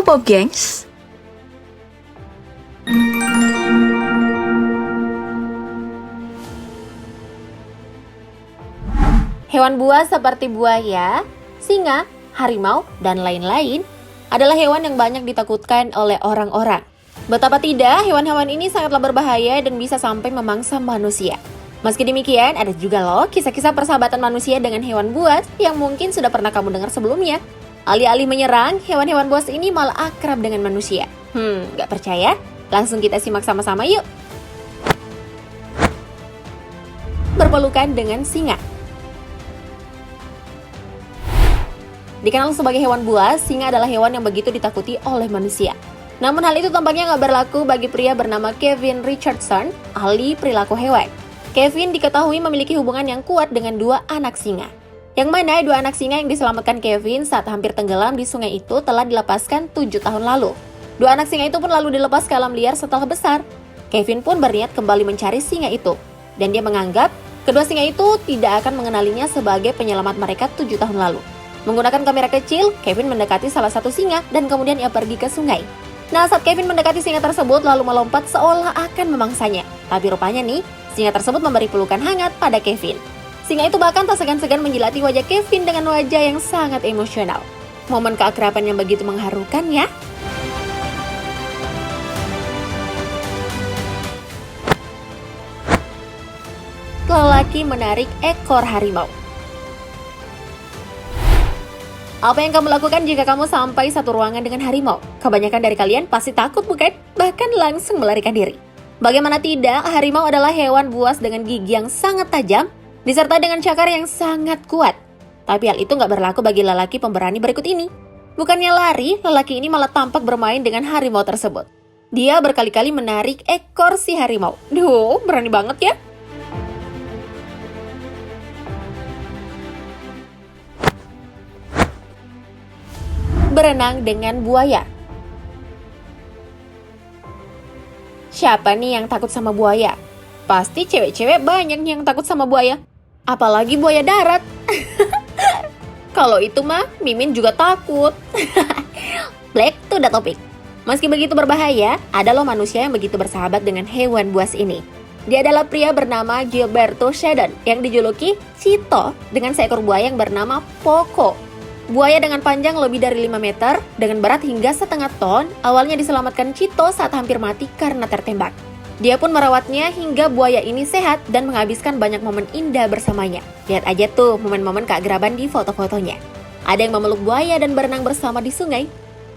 Bob gengs. Hewan buas seperti buaya, singa, harimau, dan lain-lain adalah hewan yang banyak ditakutkan oleh orang-orang. Betapa tidak, hewan-hewan ini sangatlah berbahaya dan bisa sampai memangsa manusia. Meski demikian, ada juga loh kisah-kisah persahabatan manusia dengan hewan buas yang mungkin sudah pernah kamu dengar sebelumnya. Alih-alih menyerang, hewan-hewan buas ini malah akrab dengan manusia. Gak percaya? Langsung kita simak sama-sama yuk. Berpelukan dengan singa. Dikenal sebagai hewan buas, singa adalah hewan yang begitu ditakuti oleh manusia. Namun hal itu tampaknya nggak berlaku bagi pria bernama Kevin Richardson, ahli perilaku hewan. Kevin diketahui memiliki hubungan yang kuat dengan dua anak singa. Yang mana dua anak singa yang diselamatkan Kevin saat hampir tenggelam di sungai itu telah dilepaskan 7 tahun lalu. Dua anak singa itu pun lalu dilepas ke alam liar setelah besar. Kevin pun berniat kembali mencari singa itu. Dan dia menganggap kedua singa itu tidak akan mengenalinya sebagai penyelamat mereka 7 tahun lalu. Menggunakan kamera kecil, Kevin mendekati salah satu singa dan kemudian ia pergi ke sungai. Nah, saat Kevin mendekati singa tersebut lalu melompat seolah akan memangsanya. Tapi rupanya nih, singa tersebut memberi pelukan hangat pada Kevin. Singa itu bahkan tak segan-segan menjilati wajah Kevin dengan wajah yang sangat emosional. Momen keakraban yang begitu mengharukan ya. Lelaki menarik ekor harimau. Apa yang kamu lakukan jika kamu sampai satu ruangan dengan harimau? Kebanyakan dari kalian pasti takut bukan? Bahkan langsung melarikan diri. Bagaimana tidak, harimau adalah hewan buas dengan gigi yang sangat tajam, disertai dengan cakar yang sangat kuat. Tapi hal itu nggak berlaku bagi lelaki pemberani berikut ini. Bukannya lari, lelaki ini malah tampak bermain dengan harimau tersebut. Dia berkali-kali menarik ekor si harimau. Duh, berani banget ya. Berenang dengan buaya. Siapa nih yang takut sama buaya? Pasti cewek-cewek banyak yang takut sama buaya. Apalagi buaya darat. Kalau itu mah, Mimin juga takut. Black to the topic. Meski begitu berbahaya, ada loh manusia yang begitu bersahabat dengan hewan buas ini. Dia adalah pria bernama Gilberto Sheldon yang dijuluki Cito dengan seekor buaya yang bernama Poco. Buaya dengan panjang lebih dari 5 meter, dengan berat hingga setengah ton, awalnya diselamatkan Cito saat hampir mati karena tertembak. Dia pun merawatnya hingga buaya ini sehat dan menghabiskan banyak momen indah bersamanya. Lihat aja tuh momen-momen keakraban di foto-fotonya. Ada yang memeluk buaya dan berenang bersama di sungai.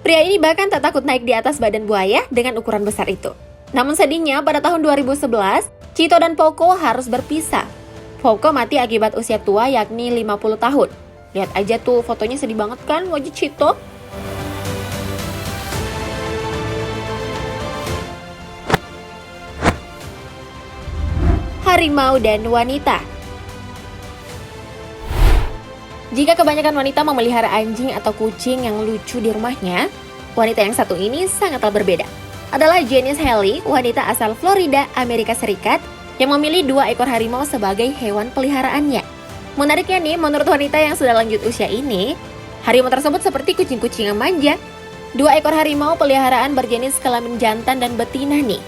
Pria ini bahkan tak takut naik di atas badan buaya dengan ukuran besar itu. Namun sedihnya pada tahun 2011, Cito dan Poco harus berpisah. Poco mati akibat usia tua yakni 50 tahun. Lihat aja tuh fotonya sedih banget kan wajah Cito. Harimau dan wanita. Jika kebanyakan wanita memelihara anjing atau kucing yang lucu di rumahnya, wanita yang satu ini sangatlah berbeda. Adalah Janice Haley, wanita asal Florida, Amerika Serikat, yang memilih 2 ekor harimau sebagai hewan peliharaannya. Menariknya nih, menurut wanita yang sudah lanjut usia ini, harimau tersebut seperti kucing-kucing yang manja. 2 ekor harimau peliharaan berjenis kelamin jantan dan betina nih.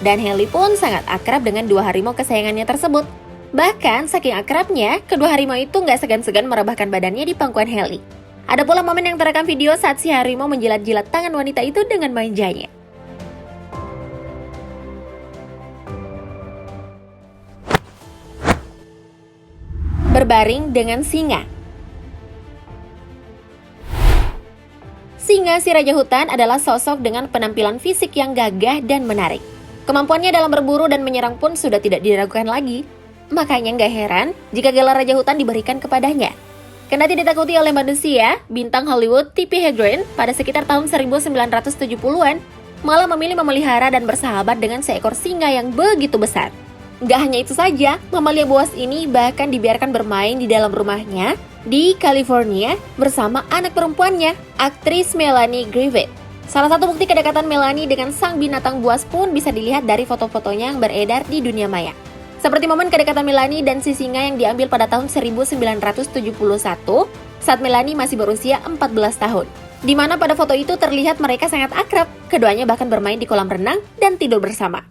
Dan Haley pun sangat akrab dengan 2 harimau kesayangannya tersebut. Bahkan saking akrabnya, kedua harimau itu nggak segan-segan merebahkan badannya di pangkuan Haley. Ada pula momen yang terekam video saat si harimau menjilat-jilat tangan wanita itu dengan manjanya. Berbaring dengan singa. Singa si raja hutan adalah sosok dengan penampilan fisik yang gagah dan menarik. Kemampuannya dalam berburu dan menyerang pun sudah tidak diragukan lagi. Makanya nggak heran jika gelar raja hutan diberikan kepadanya. Kendati ditakuti oleh manusia, bintang Hollywood Tippi Hedren pada sekitar tahun 1970-an malah memilih memelihara dan bersahabat dengan seekor singa yang begitu besar. Gak hanya itu saja, mamalia buas ini bahkan dibiarkan bermain di dalam rumahnya di California bersama anak perempuannya, aktris Melanie Griffith. Salah satu bukti kedekatan Melanie dengan sang binatang buas pun bisa dilihat dari foto-fotonya yang beredar di dunia maya. Seperti momen kedekatan Melanie dan si singa yang diambil pada tahun 1971 saat Melanie masih berusia 14 tahun. di mana pada foto itu terlihat mereka sangat akrab. Keduanya bahkan bermain di kolam renang dan tidur bersama.